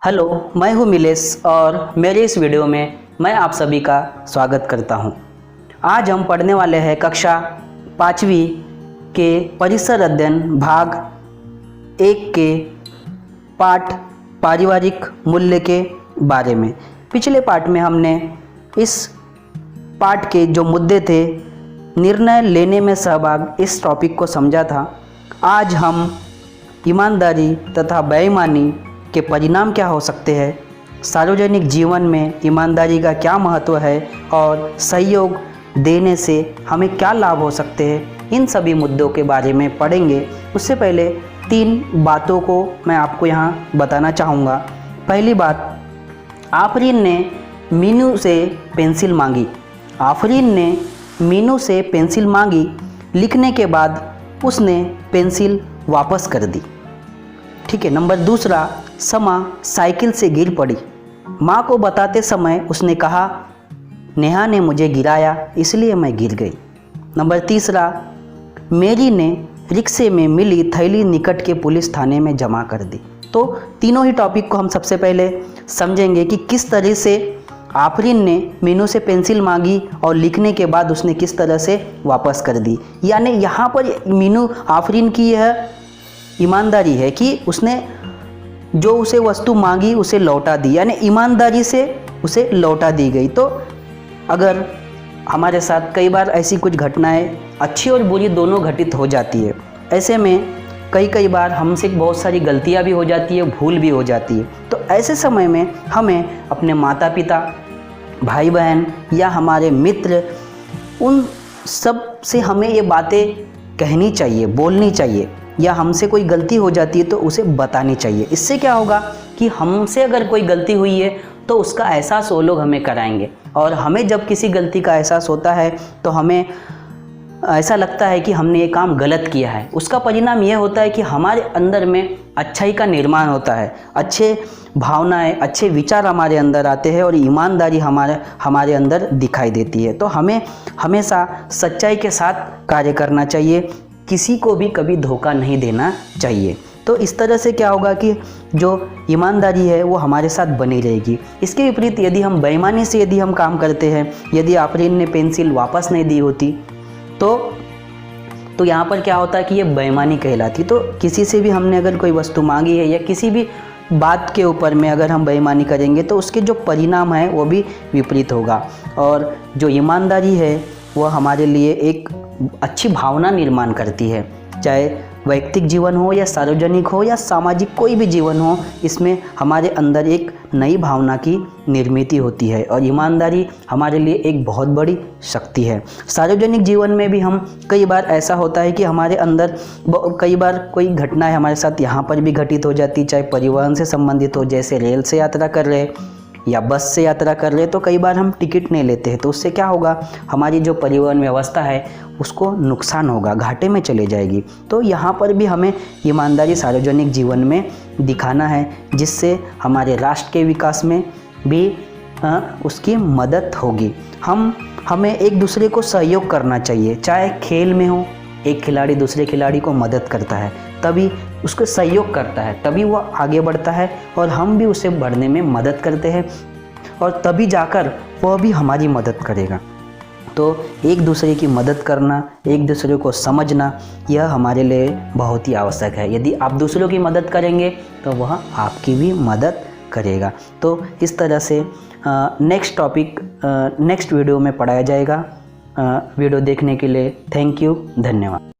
Hello, मैं हूं मिलेश और मेरे इस वीडियो में मैं आप सभी का स्वागत करता हूं। आज हम पढ़ने वाले हैं कक्षा 5वीं के परिसर अध्ययन भाग 1 के पाठ पारिवारिक मूल्य के बारे में। पिछले पाठ में हमने इस पाठ के जो मुद्दे थे, निर्णय लेने में सहभाग, इस टॉपिक को समझा था। आज हम ईमानदारी तथा बेईमानी के परिणाम क्या हो सकते हैं, सार्वजनिक जीवन में ईमानदारी का क्या महत्व है और सहयोग देने से हमें क्या लाभ हो सकते हैं, इन सभी मुद्दों के बारे में पढ़ेंगे। उससे पहले 3 बातों को मैं आपको यहाँ बताना चाहूँगा। पहली बात, आफरीन ने मीनू से पेंसिल मांगी। आफरीन ने मीनू से पेंसिल मांगी, लिखने के बाद उसने पेंसिल वापस कर दी। ठीक है। नंबर दूसरा, समा साइकिल से गिर पड़ी। माँ को बताते समय उसने कहा, नेहा ने मुझे गिराया इसलिए मैं गिर गई। नंबर तीसरा, मेरी ने रिक्शे में मिली थैली निकट के पुलिस थाने में जमा कर दी। तो तीनों ही टॉपिक को हम सबसे पहले समझेंगे कि किस तरह से आफरीन ने मीनू से पेंसिल मांगी और लिखने के बाद उसने किस तरह से वापस कर दी। यानी यहाँ पर मीनू आफरीन की यह ईमानदारी है कि उसने जो उसे वस्तु मांगी उसे लौटा दी, यानी ईमानदारी से उसे लौटा दी गई। तो अगर हमारे साथ कई बार ऐसी कुछ घटनाएं अच्छी और बुरी दोनों घटित हो जाती है, ऐसे में कई बार हमसे बहुत सारी गलतियां भी हो जाती है, भूल भी हो जाती है। तो ऐसे समय में हमें अपने माता पिता, भाई बहन या हमारे मित्र, उन सब से हमें ये बातें कहनी चाहिए, बोलनी चाहिए, या हमसे कोई गलती हो जाती है तो उसे बतानी चाहिए। इससे क्या होगा कि हमसे अगर कोई गलती हुई है तो उसका एहसास वो लोग हमें कराएंगे, और हमें जब किसी गलती का एहसास होता है तो हमें ऐसा लगता है कि हमने ये काम गलत किया है। उसका परिणाम यह होता है कि हमारे अंदर में अच्छाई का निर्माण होता है, अच्छे भावनाएं, अच्छे विचार हमारे अंदर आते हैं और ईमानदारी हमारे अंदर दिखाई देती है। तो हमें हमेशा सच्चाई के साथ कार्य करना चाहिए, किसी को भी कभी धोखा नहीं देना चाहिए। तो इस तरह से क्या होगा कि जो ईमानदारी है वो हमारे साथ बनी रहेगी। इसके विपरीत यदि हम बेईमानी से यदि हम काम करते हैं, यदि आफरीन ने पेंसिल वापस नहीं दी होती तो यहाँ पर क्या होता है कि ये बेईमानी कहलाती। तो किसी से भी हमने अगर कोई वस्तु मांगी है या किसी भी बात के ऊपर में अगर हम बेईमानी करेंगे तो उसके जो परिणाम है वो भी विपरीत होगा। और जो ईमानदारी है वह हमारे लिए एक अच्छी भावना निर्माण करती है, चाहे वैयक्तिक जीवन हो या सार्वजनिक हो या सामाजिक कोई भी जीवन हो, इसमें हमारे अंदर एक नई भावना की निर्मित होती है और ईमानदारी हमारे लिए एक बहुत बड़ी शक्ति है। सार्वजनिक जीवन में भी हम कई बार ऐसा होता है कि हमारे अंदर कई बार कोई घटनाएं हमारे साथ यहाँ पर भी घटित हो जाती, चाहे परिवहन से संबंधित हो, जैसे रेल से यात्रा कर रहे या बस से यात्रा कर रहे, तो कई बार हम टिकट नहीं लेते हैं, तो उससे क्या होगा, हमारी जो परिवहन व्यवस्था है उसको नुकसान होगा, घाटे में चले जाएगी। तो यहाँ पर भी हमें ईमानदारी सार्वजनिक जीवन में दिखाना है, जिससे हमारे राष्ट्र के विकास में भी उसकी मदद होगी। हमें एक दूसरे को सहयोग करना चाहिए, चाहे खेल में हो, एक खिलाड़ी दूसरे खिलाड़ी को मदद करता है, तभी उसको सहयोग करता है, तभी वो आगे बढ़ता है और हम भी उसे बढ़ने में मदद करते हैं, और तभी जाकर वह भी हमारी मदद करेगा। तो एक दूसरे की मदद करना, एक दूसरे को समझना, यह हमारे लिए बहुत ही आवश्यक है। यदि आप दूसरों की मदद करेंगे तो वह आपकी भी मदद करेगा। तो इस तरह से नेक्स्ट टॉपिक नेक्स्ट वीडियो में पढ़ाया जाएगा। वीडियो देखने के लिए थैंक यू, धन्यवाद।